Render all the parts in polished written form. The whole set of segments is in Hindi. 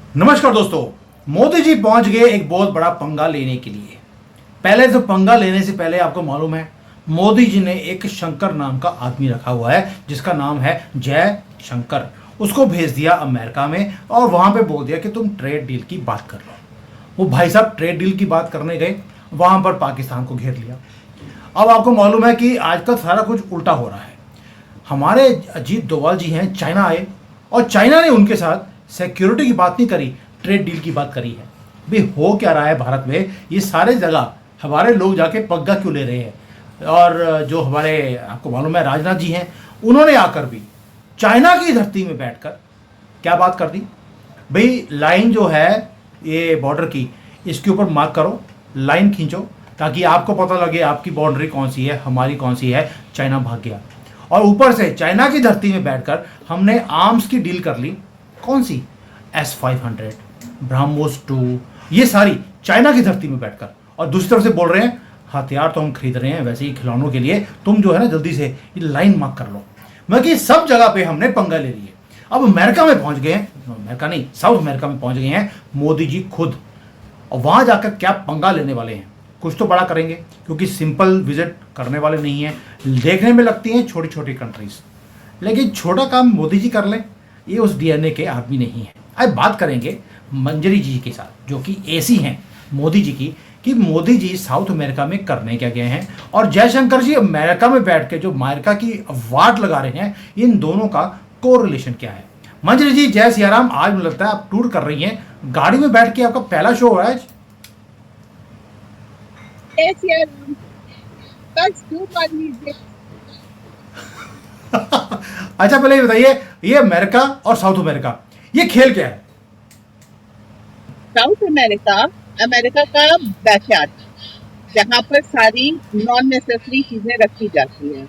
नमस्कार दोस्तों। मोदी जी पहुंच गए एक बहुत बड़ा पंगा लेने के लिए। पहले तो पंगा लेने से पहले आपको मालूम है मोदी जी ने एक शंकर नाम का आदमी रखा हुआ है जिसका नाम है जय शंकर। उसको भेज दिया अमेरिका में और वहां पे बोल दिया कि तुम ट्रेड डील की बात कर लो। वो भाई साहब ट्रेड डील की बात करने गए, वहां पर पाकिस्तान को घेर लिया। अब आपको मालूम है कि आजकल सारा कुछ उल्टा हो रहा है। हमारे अजीत डोभाल जी हैं, चाइना आए और चाइना ने उनके साथ सिक्योरिटी की बात नहीं करी, ट्रेड डील की बात करी है। भाई हो क्या रहा है भारत में, ये सारे जगह हमारे लोग जाके पग्गा क्यों ले रहे हैं। और जो हमारे आपको मालूम है राजनाथ जी हैं, उन्होंने आकर भी चाइना की धरती में बैठकर क्या बात कर दी। भाई लाइन जो है ये बॉर्डर की, इसके ऊपर मार्क करो, लाइन खींचो ताकि आपको पता लगे आपकी बाउंड्री कौन सी है, हमारी कौन सी है। चाइना भाग गया और ऊपर से चाइना की धरती में बैठकर हमने आर्म्स की डील कर ली। कौन सी? S-500, ब्रह्मोस 2, ये सारी चाइना की धरती में बैठकर। और दूसरी तरफ से बोल रहे हैं हथियार तो हम खरीद रहे हैं वैसे ही खिलौनों के लिए, तुम जो है ना जल्दी से ये लाइन मार्क कर लो। मतलब कि सब जगह पे हमने पंगा ले लिए। अब अमेरिका में पहुंच गए हैं, अमेरिका नहीं साउथ अमेरिका में पहुंच गए हैं मोदी जी खुद। और वहां जाकर क्या पंगा लेने वाले हैं, कुछ तो बड़ा करेंगे क्योंकि सिंपल विजिट करने वाले नहीं हैं। देखने में लगती हैं छोटी छोटी कंट्रीज, लेकिन छोटा काम मोदी जी कर लें ये उस डीएनए के आदमी नहीं है। अब बात करेंगे मंजरी जी के साथ जो कि एसी हैं मोदी जी की, कि मोदी जी साउथ अमेरिका में करने क्या गए हैं और जयशंकर जी अमेरिका में बैठ के जो अमेरिका की वाट लगा रहे हैं, इन दोनों का कोरिलेशन क्या है। मंजरी जी जय सियाराम। आज मुझे लगता है आप टूर कर रही हैं, गाड़ी में बैठ के आपका पहला शो हो रहा है आज। Yes, yeah, बस 2 बार लीजिए। अच्छा पहले ये बताइए, ये अमेरिका और साउथ अमेरिका ये खेल क्या है? साउथ अमेरिका अमेरिका का बैकयार्ड, जहाँ पर सारी नॉन नेसेसरी चीजें रखी जाती हैं।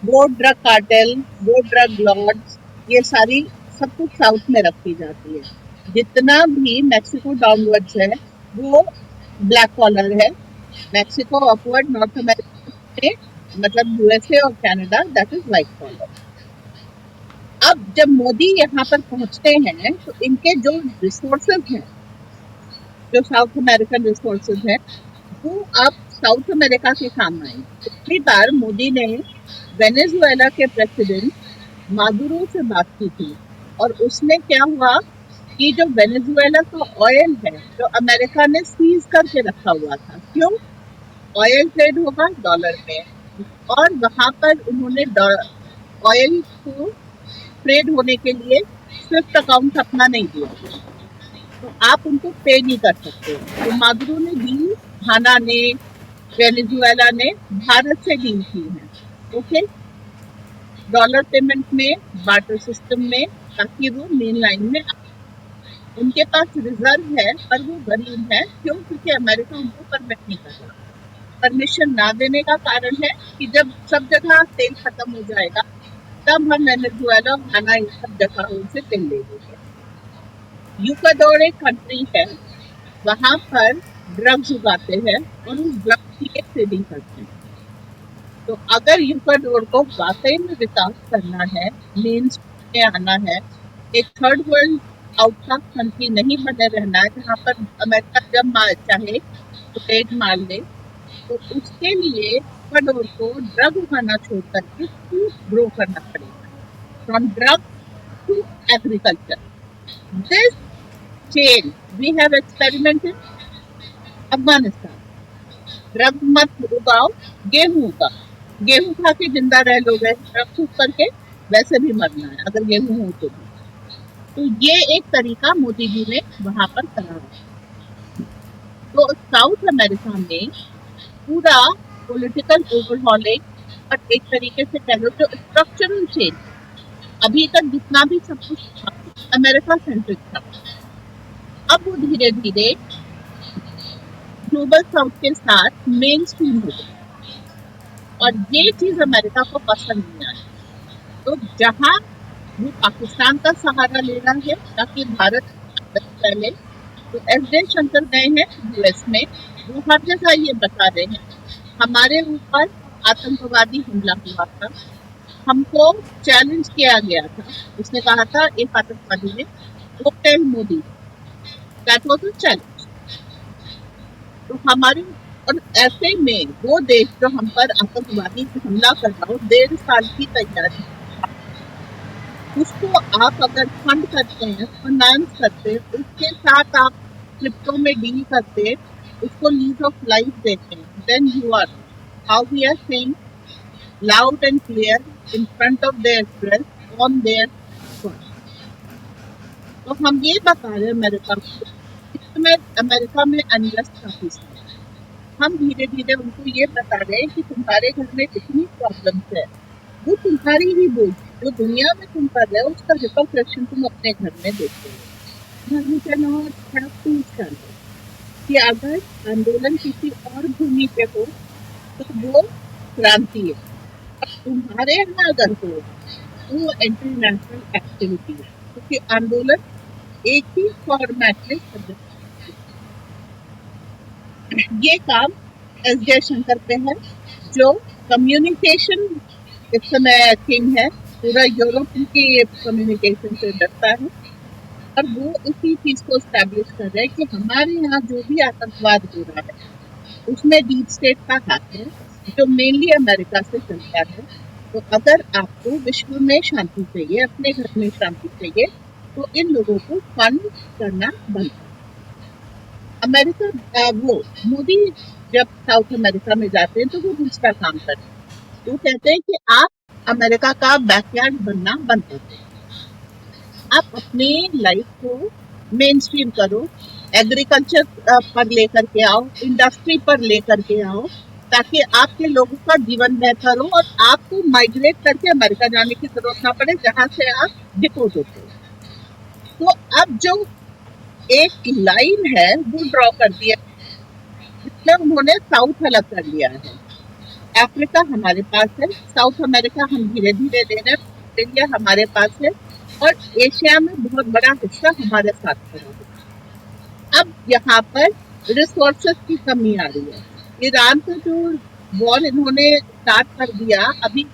वो ड्रग कार्टेल, वो ड्रग लॉर्ड्स, ये सारी सब कुछ साउथ में रखी जाती है। जितना भी मैक्सिको डाउनवर्ड्स है वो ब्लैक कॉलर है। मैक्सिको अपवर्ड नॉर्थ अमेरिका में मतलब यूएसए और Canada that is white collar. अब जब मोदी यहाँ पर पहुंचते हैं तो इनके जो रिसोर्सेज हैं, जो साउथ अमेरिकन रिसोर्सेज हैं, वो अब साउथ अमेरिका के काम आए। पिछली बार मोदी ने वेनेजुएला के प्रेसिडेंट मादुरो से बात की थी और उसमें क्या हुआ कि जो वेनेजुएला का ऑयल है जो अमेरिका ने सीज करके रखा हुआ था, क्यों? ऑयल ट्रेड होगा डॉलर में और वहां पर उन्होंने ऑयल को ट्रेड होने के लिए स्विफ्ट अकाउंट अपना नहीं दिया, तो आप उनको पे नहीं कर सकते। तो मादुरो ने डील, घाना ने, वेनेजुएला ने भारत से डील की है, ओके, डॉलर पेमेंट में, बार्टर सिस्टम में, ताकि वो मेन लाइन में उनके पास रिजर्व है। पर वो गरीब है, क्यों? क्योंकि अमेरिका उनको परमिट नहीं कर रहा। परमिशन ना देने का कारण है कि जब सब जगह तेल खत्म हो जाएगा तब हम वेनेजुएला, घाना, इन सब जगहों से तेल ले लेंगे। यूकाडोर एक कंट्री है, वहां पर ड्रग्स उगाते हैं और उस ड्रग्स की ट्रेडिंग करते हैं। तो अगर यूकाडोर को वाकई में विकास करना है, मेन में आना है, एक थर्ड वर्ल्ड आउटकम कंट्री नहीं बने रहना है जहाँ पर अमेरिका जब चाहे तो रेड मार ले, तो उसके लिए यूकाडोर को ड्रग उगाना छोड़ करके फूड ग्रो करना पड़ेगा, from drug to agriculture. This chain we have experimented. Afghanistan, drug मत उगाओ, गेहूं उगाओ, गेहूं खा के जिंदा रह लोगे, ड्रग फूक करके वैसे भी मरना है अगर गेहूं हो तो भी। तो ये एक तरीका मोदी जी ने वहां पर करा है। तो साउथ अमेरिका में पूरा पॉलिटिकल ओवरहॉलिंग और एक तरीके से कह लो तो स्ट्रक्चरल चेंज, अभी तक जितना भी सब कुछ था अमेरिका सेंट्रिक था, अब वो धीरे धीरे ग्लोबल साउथ के साथ मेन स्ट्रीम हो गया और ये चीज अमेरिका को पसंद नहीं आई। तो जहां वो पाकिस्तान का सहारा ले रहा है ताकि भारत पहले, तो एस जयशंकर गए हैं यूएस में, वो हर जगह ये बता रहे हैं हमारे ऊपर आतंकवादी हमला हुआ था, हमको चैलेंज किया गया था। उसने कहा था एक आतंकवादी ने hotel Modi, that was a challenge. तो हमारे और ऐसे में वो देश जो हम पर आतंकवादी हमला कर रहा हो, 1.5 साल की तैयारी, उसको आप अगर फंड करते हैं, फाइनेंस करते हैं, उसके साथ आप क्रिप्टो में डील करते हैं, उसको लीज ऑफ लाइफ देते हैं, then you are how we are saying loud and clear in front of their dress on their phone. तो हम ये बता रहे हैं अमेरिका को, इस समय अमेरिका में अनरेस्ट काफी है। हम धीरे धीरे उनको ये बता रहे हैं कि तुम्हारे घर में इतनी प्रॉब्लम्स है, वो तुम्हारी ही बोझ, जो दुनिया में तुम कर रहे हो उसका रिपरकशन तुम अपने घर में देखते हो। You can not have two standard कि अगर आंदोलन किसी और भूमि पे हो तो वो क्रांति है, तुम्हारे यहाँ अगर हो वो इंटरनेशनल एक्टिविटी है, क्योंकि आंदोलन एक ही फॉर्मेट में कर ये काम एस जयशंकर पे है, जो कम्युनिकेशन इस समय किंग है, पूरा यूरोप की कम्युनिकेशन से डरता है, और वो इसी चीज को स्टैब्लिश कर रहे हैं कि हमारे यहाँ जो भी आतंकवाद हो रहा है उसमें डीप स्टेट का हाथ है, जो मेनली अमेरिका से चलता है। तो अगर आपको विश्व में शांति चाहिए, अपने घर में शांति चाहिए, तो इन लोगों को फंड करना बंद करो। अमेरिका वो मोदी जब साउथ अमेरिका में जाते हैं तो वो दूसरा काम करते हैं, वो कहते हैं कि आप अमेरिका का बैकयार्ड बनना बंद कर दो, आप अपनी लाइफ को मेन स्ट्रीम करो, एग्रीकल्चर पर लेकर के आओ, इंडस्ट्री पर लेकर के आओ, ताकि आपके लोगों का जीवन बेहतर हो और आपको माइग्रेट करके अमेरिका जाने की जरूरत ना पड़े, जहां से आप डिपोर्ट होते हो। तो अब जो एक लाइन है वो ड्रॉ कर दिया, मतलब उन्होंने साउथ अलग कर लिया है। अफ्रीका हमारे पास है, साउथ अमेरिका हम धीरे धीरे दे रहे हैं, इंडिया हमारे पास है, और एशिया में बहुत बड़ा हिस्सा हमारे साथ खड़ा है। अब यहाँ पर रिसोर्सेस की कमी आ रही है। ईरान का जो वॉर इन्होंने स्टार्ट कर दिया, अभी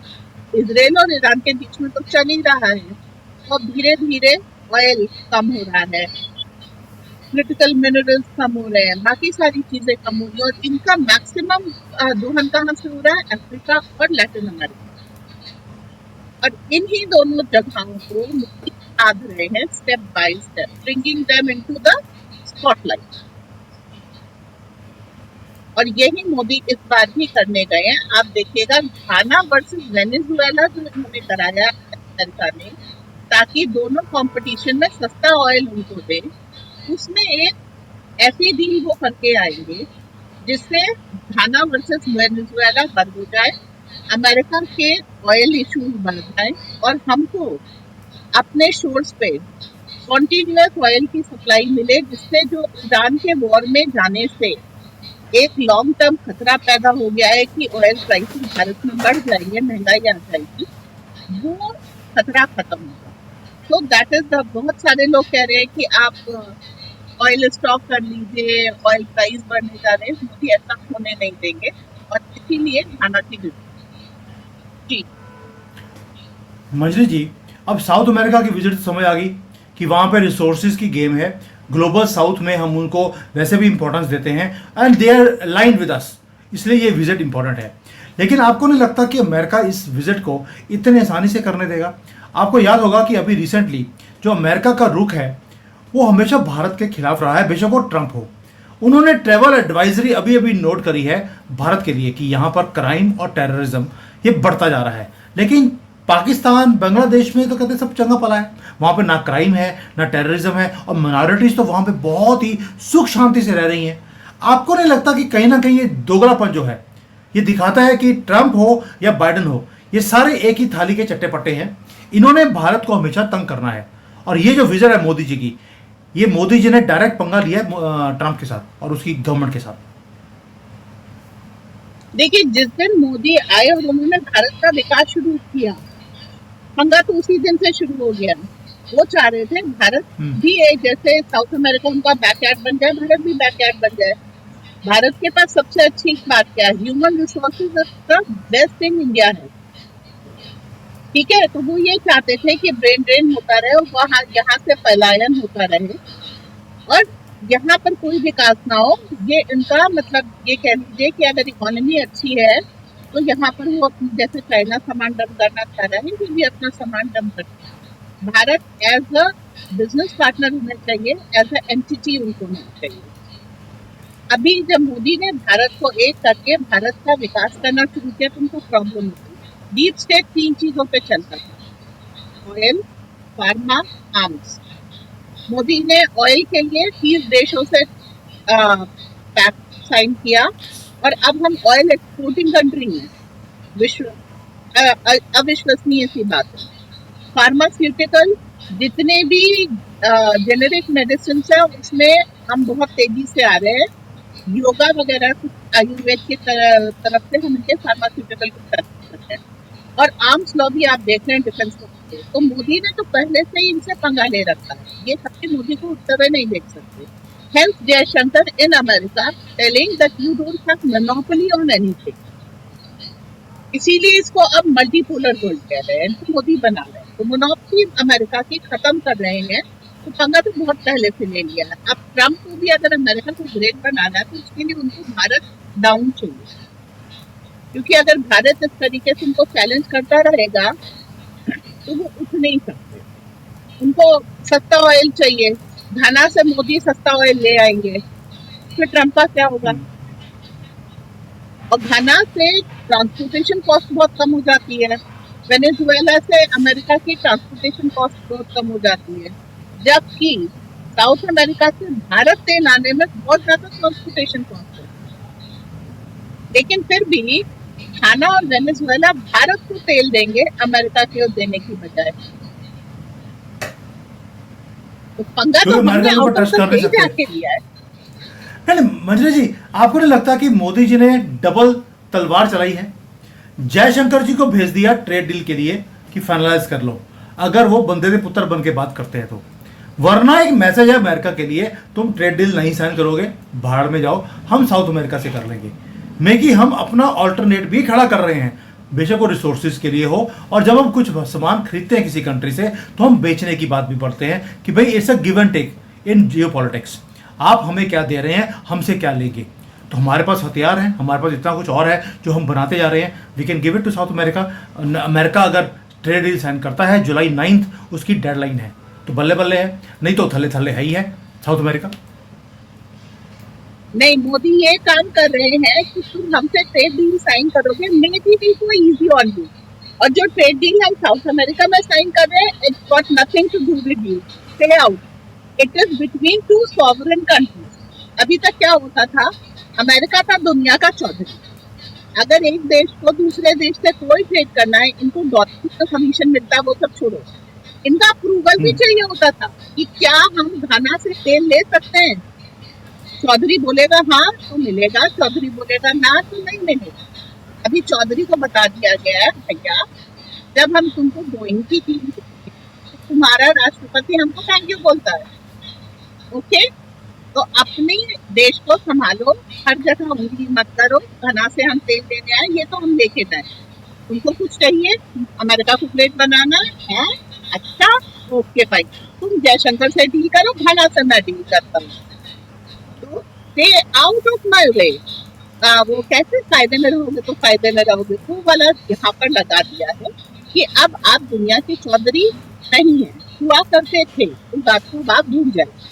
इजराइल और ईरान के बीच में तो चल ही रहा है, और धीरे धीरे ऑयल कम हो रहा है, क्रिटिकल मिनरल्स कम हो रहे हैं, बाकी सारी चीजें कम हो रही है, और इनका मैक्सिमम दोहन कहाँ से हो रहा है? अफ्रीका और लैटिन अमेरिका। और इन्हीं दोनों जगहों को मोदी साध रहे हैं step by step, bringing them into the spotlight. और यही मोदी इस बार भी करने गए हैं। आप देखिएगा घाना वर्सेस वेनेजुएला जो इन्होंने कराया अमेरिका ने, ताकि दोनों कंपटीशन में सस्ता ऑयल उनको दे, उसमें एक ऐसी डील वो करके आएंगे जिससे घाना वर्सेस वेनेजुएला बंद हो जाए, अमेरिका के ऑयल इश्यूज बढ़ जाए, और हमको अपने शोर्स पे कॉन्टिन्यूअस ऑयल की सप्लाई मिले, जिससे जो ईरान के वॉर में जाने से एक लॉन्ग टर्म खतरा पैदा हो गया है कि ऑयल प्राइसेस भारत में बढ़ जाएंगे, महंगाई आ जाएगी, वो खतरा खत्म होगा। तो दैट इज द, बहुत सारे लोग कह रहे हैं कि आप ऑयल स्टॉक कर लीजिए, ऑयल प्राइस बढ़ने जा रहे हैं, मोदी ऐसा होने नहीं देंगे, और इसीलिए घाना की विजिट। जी मंजरी जी, अब साउथ अमेरिका की विजिट समझ आ गई कि वहाँ पे रिसोर्सेज की गेम है। ग्लोबल साउथ में हम उनको वैसे भी इंपॉर्टेंस देते हैं and they are line with us, इसलिए ये विजिट इंपॉर्टेंट है। लेकिन आपको नहीं लगता कि अमेरिका इस विजिट को इतने आसानी से करने देगा? आपको याद होगा कि अभी रिसेंटली जो अमेरिका का रुख है वो हमेशा भारत के खिलाफ रहा है, बेशक वो ट्रंप हो। उन्होंने ट्रैवल एडवाइजरी अभी अभी नोट करी है भारत के लिए कि यहाँ पर क्राइम और टेररिज्म ये बढ़ता जा रहा है। लेकिन पाकिस्तान, बांग्लादेश में तो कहते सब चंगा पला है, वहाँ पे ना क्राइम है ना टेररिज्म है, और माइनॉरिटीज तो वहाँ पे बहुत ही सुख शांति से रह रही हैं। आपको नहीं लगता कि कहीं ना कहीं ये दोगलापन जो है ये दिखाता है कि ट्रंप हो या बाइडन हो, ये सारे एक ही थाली के चट्टे पट्टे हैं, इन्होंने भारत को हमेशा तंग करना है। और ये जो विजन है मोदी जी की, ये मोदी जी ने डायरेक्ट पंगा लिया है ट्रंप के साथ और उसकी गवर्नमेंट के साथ। देखिए, जिस दिन मोदी आए और उन्होंने भारत का विकास शुरू किया, पंगा तो उसी दिन से शुरू हो गया। वो चाह रहे थे भारत भी एक, जैसे साउथ अमेरिका उनका बैकयार्ड बन जाए, भारत भी बैकयार्ड बन जाए। भारत के पास सबसे अच्छी बात क्या है? ह्यूमन रिसोर्सेज का बेस्ट इन इंडिया है। ठीक है, तो वो ये चाहते थे कि ब्रेन ड्रेन होता रहे और वहाँ यहाँ से पलायन होता रहे और यहाँ पर कोई विकास ना हो। ये इनका मतलब ये कह लीजिए कि अगर इकोनॉमी अच्छी है तो यहाँ पर वो अपनी जैसे चाइना सामान डंप करना चाह रहा है, वो भी अपना सामान डंप करता है। Bharat as a business partner होना चाहिए, एज अ एंटिटी उनको होना चाहिए। अभी जब मोदी ने भारत को एक करके भारत का विकास करना शुरू किया तो उनको प्रॉब्लम हुई। डीप स्टेट 3 चीजों पे चलता था, ऑयल, फार्मा, आर्म्स। मोदी ने ऑयल के लिए 30 देशों से पैक्ट साइन किया और अब हम ऑयल एक्सपोर्टिंग कंट्री हैं। विश्व अविश्वसनीय सी बात है। फार्मास्यूटिकल जितने भी जेनेरिक मेडिसिन है उसमें हम बहुत तेजी से आ रहे हैं। योगा वगैरह कुछ आयुर्वेद की तरफ से हम इनके फार्मास्यूटिकल की तरफ करते हैं और आर्म्स लॉ भी आप देख रहे हैं डिफेंस में। तो मोदी ने तो पहले से ही इनसे पंगा ले रखा है, ये सबके मोदी को उठते हुए नहीं देख सकते। Health Jaishankar in America telling that you don't have monopoly on anything. इसीलिए इसको अब मल्टीपोलर वर्ल्ड कह रहे हैं, इनको मोदी बना रहे हैं। तो मोनोपोली अमेरिका की खत्म कर रहे हैं, तो पंगा तो बहुत पहले से ले लिया है। अब ट्रम्प को भी अगर अमेरिका को ग्रेट बनाना है तो उसके लिए उनको भारत डाउन चाहिए, क्योंकि अगर भारत इस तरीके से उनको चैलेंज करता रहेगा तो वो उठ नहीं सकते। उनको सस्ता ऑयल चाहिए, घाना से मोदी सस्ता ऑयल ले आएंगे, फिर ट्रम्प का क्या होगा? और घाना से ट्रांसपोर्टेशन कॉस्ट बहुत कम हो जाती है, वेनेजुएला से अमेरिका की ट्रांसपोर्टेशन कॉस्ट बहुत कम हो जाती है, जबकि साउथ अमेरिका से भारत तेल आने में बहुत ज्यादा ट्रांसपोर्टेशन कॉस्ट है। लेकिन फिर भी घाना और वेनेजुएला भारत को तेल देंगे अमेरिका की ओर देने की बजाय। तो पंगा तो क्योंकि हमने अमेरिका के ऊपर आउट ऑफ ट्रस्ट द कर नहीं वे सकते। जाके लिया है। नहीं मंजरी जी, आपको नहीं लगता कि मोदी जी ने डबल तलवार चलाई है? जयशंकर जी को भेज दिया ट्रेड डील के लिए कि फाइनलाइज कर लो, अगर वो बंदे दे पुत्र बन के बात करते हैं तो। वरना एक मैसेज है अमेरिका के लिए, तुम ट्रेड डील नहीं साइन करोगे, भाड़ में जाओ, हम साउथ अमेरिका से कर लेंगे। में कि हम अपना ऑल्टरनेट भी खड़ा कर रहे हैं, बेशक वो रिसोर्सेज के लिए हो, और जब हम कुछ सामान खरीदते हैं किसी कंट्री से तो हम बेचने की बात भी पढ़ते हैं कि भाई it's a give and take in geopolitics. आप हमें क्या दे रहे हैं, हमसे क्या लेंगे। तो हमारे पास हथियार हैं, हमारे पास इतना कुछ और है जो हम बनाते जा रहे हैं, we can give it to South America. America अगर ट्रेड डील साइन करता है जुलाई 9 उसकी डेडलाइन है, तो बल्ले बल्ले है, नहीं तो थल्ले थल्ले है ही है साउथ अमेरिका। नहीं, मोदी ये काम कर रहे हैं कि तुम हमसे ट्रेड डील साइन करोगे, make it easy on you. और जो ट्रेड डील हम साउथ अमेरिका में साइन कर रहे हैं, it's got nothing to do with you, stay out. It is between two sovereign countries. अभी तक क्या होता था, अमेरिका था दुनिया का चौधरी। अगर एक देश को दूसरे देश से कोई ट्रेड करना है, इनको डॉलर का कमीशन मिलता है, वो सब छोड़ो, इनका अप्रूवल भी चाहिए होता था कि क्या हम घाना से तेल ले सकते हैं। चौधरी बोलेगा हाँ तो मिलेगा, चौधरी बोलेगा ना तो नहीं मिलेगा। अभी चौधरी को बता दिया गया है, भैया जब हम तुमको बोइंग की टीम, तुम्हारा राष्ट्रपति हमको थैंक यू बोलता है, ओके? तो अपने देश को संभालो, हर जगह उंगली मत करो, घना से हम तेल लेने आए, ये तो हम लेके जाए। तुमको कुछ चाहिए, अमेरिका को प्लेट बनाना है, अच्छा ओके भाई, तुम जयशंकर से डील करो, घना से मैं डील करता हूँ। तो stay out of my way. वो कैसे फायदे में रहोगे तो फायदे में रहोगे, वो वाला यहाँ पर लगा दिया है कि अब आप दुनिया के चौधरी नहीं है, हुआ करते थे, उस बात को आप भूल जाए।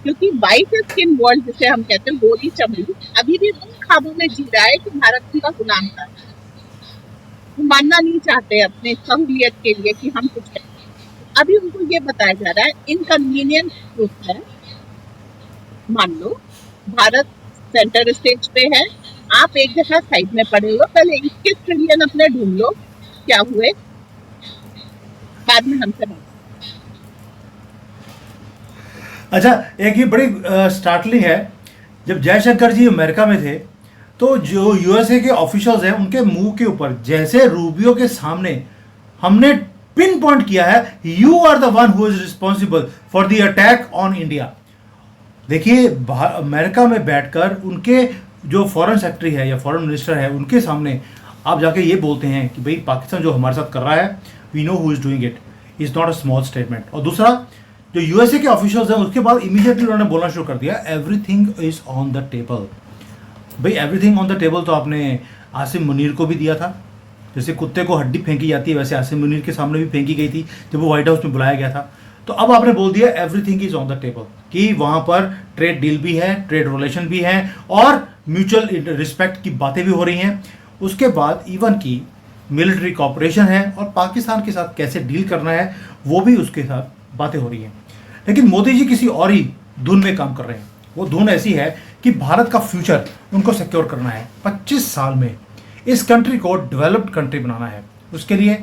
क्योंकि वाइट स्किन वर्ल्ड जिसे हम कहते हैं, गोरी चमड़ी, अभी भी उन ख्वाबों में जी रहा है कि भारत का गुलाम था। वो मानना नहीं चाहते अपने सहूलियत के लिए कि हम कुछ हैं। अभी उनको ये बताया जा रहा है, इनकन्वीनियंट ट्रूथ है, मान लो भारत सेंटर स्टेज पे है, आप एक जगह साइड में पड़े हो, पहले 21 ट्रिलियन अपने ढूंढ लो क्या हुए, बाद में हमसे बात। अच्छा, एक ये बड़ी स्टार्टलिंग है, जब जयशंकर जी अमेरिका में थे तो जो यूएसए के ऑफिशियल्स हैं उनके मुंह के ऊपर जैसे रूबियो के सामने हमने पिन पॉइंट किया है, you are the one who is responsible for the attack on India. देखिए अमेरिका में बैठकर उनके जो फॉरेन सेक्रेटरी है या फॉरेन मिनिस्टर है उनके सामने आप जाके ये बोलते हैं कि भाई पाकिस्तान जो हमारे साथ कर रहा है, we know who is doing it, is not a small statement. और दूसरा, जो यूएसए के ऑफिशियल्स हैं उसके बाद इमीडिएटली उन्होंने बोलना शुरू कर दिया, everything is on the table. भाई एवरीथिंग ऑन द टेबल तो आपने आसिम मुनीर को भी दिया था, जैसे कुत्ते को हड्डी फेंकी जाती है वैसे आसिम मुनीर के सामने भी फेंकी गई थी जब वो व्हाइट हाउस में बुलाया गया था। तो अब आपने बोल दिया everything is on the table, कि वहां पर ट्रेड डील भी है, ट्रेड रिलेशन भी है और म्यूचुअल रिस्पेक्ट की बातें भी हो रही हैं। उसके बाद इवन की मिलिट्री कॉपरेशन है और पाकिस्तान के साथ कैसे डील करना है वो भी उसके साथ बातें हो रही हैं। लेकिन मोदी जी किसी और ही धुन में काम कर रहे हैं। वो धुन ऐसी है कि भारत का फ्यूचर उनको सिक्योर करना है। 25 साल में इस कंट्री को डेवलप्ड कंट्री बनाना है। उसके लिए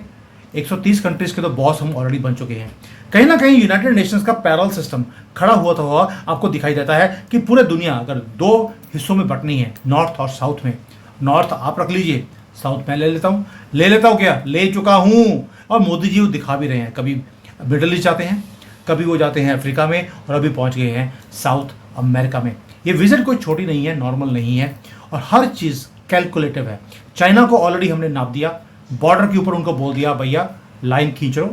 130 कंट्रीज के तो बॉस हम ऑलरेडी बन चुके हैं। कहीं ना कहीं यूनाइटेड नेशंस का पैरल सिस्टम खड़ा हुआ आपको दिखाई देता है कि पूरे दुनिया अगर 2 हिस्सों में बंटनी है, नॉर्थ और साउथ में, नॉर्थ आप रख लीजिए, साउथ मैं ले लेता हूँ क्या, ले चुका हूँ। और मोदी जी वो दिखा भी रहे हैं, कभी मिडल ईस्ट जाते हैं, कभी वो जाते हैं अफ्रीका में और अभी पहुँच गए हैं साउथ अमेरिका में। ये विजिट कोई छोटी नहीं है, नॉर्मल नहीं है और हर चीज़ कैलकुलेटिव है। चाइना को ऑलरेडी हमने नाप दिया, बॉर्डर के ऊपर उनको बोल दिया भैया लाइन खींच लो,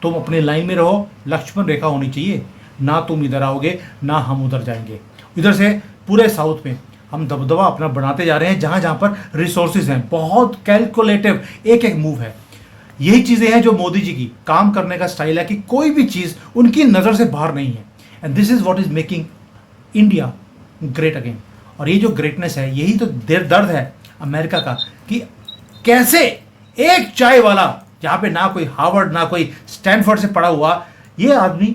तुम अपने लाइन में रहो, लक्ष्मण रेखा होनी चाहिए, ना तुम इधर आओगे ना हम उधर जाएंगे। इधर से पूरे साउथ में हम दबदबा अपना बनाते जा रहे हैं, जहाँ जहाँ पर रिसोर्सेज हैं। बहुत कैलकुलेटिव एक एक मूव है। यही चीज़ें हैं जो मोदी जी की काम करने का स्टाइल है कि कोई भी चीज़ उनकी नज़र से बाहर नहीं है। And this is what is making India great again. और ये जो ग्रेटनेस है, यही तो दर्द है अमेरिका का कि कैसे एक चाय वाला, जहाँ पे ना कोई हार्वर्ड ना कोई स्टैनफोर्ड से पढ़ा हुआ, ये आदमी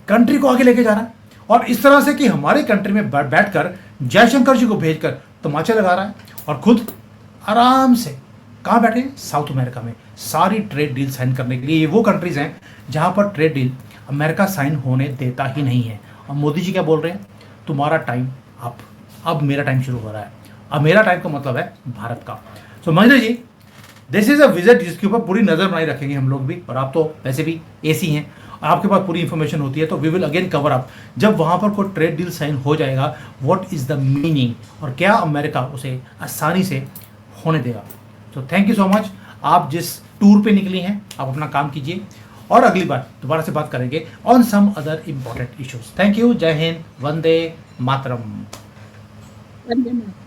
कंट्री को आगे लेके जा रहा है। और इस तरह से कि हमारे कंट्री में बैठकर जयशंकर जी को भेजकर तमाचे लगा रहा है और खुद आराम से कहाँ बैठे हैं, साउथ अमेरिका में सारी ट्रेड डील साइन करने के लिए। ये वो कंट्रीज हैं जहाँ पर ट्रेड डील अमेरिका साइन होने देता ही नहीं है। और मोदी जी क्या बोल रहे हैं, तुम्हारा टाइम अब मेरा टाइम शुरू हो रहा है। अब मेरा टाइम का मतलब है भारत का। सो Mahendra ji, this is a visit जिसके ऊपर पूरी नजर बनाई रखेंगे हम लोग भी, और आप तो वैसे भी एसी हैं और आपके पास पूरी इंफॉर्मेशन होती है। तो we will again cover up जब वहाँ पर कोई ट्रेड डील साइन हो जाएगा, व्हाट इज द मीनिंग और क्या अमेरिका उसे आसानी से होने देगा। तो थैंक यू सो मच। आप जिस टूर पे निकली हैं आप अपना काम कीजिए और अगली बार दोबारा से बात करेंगे on some other important issues. Thank you. जय हिंद, वंदे मातरम। धन्यवाद।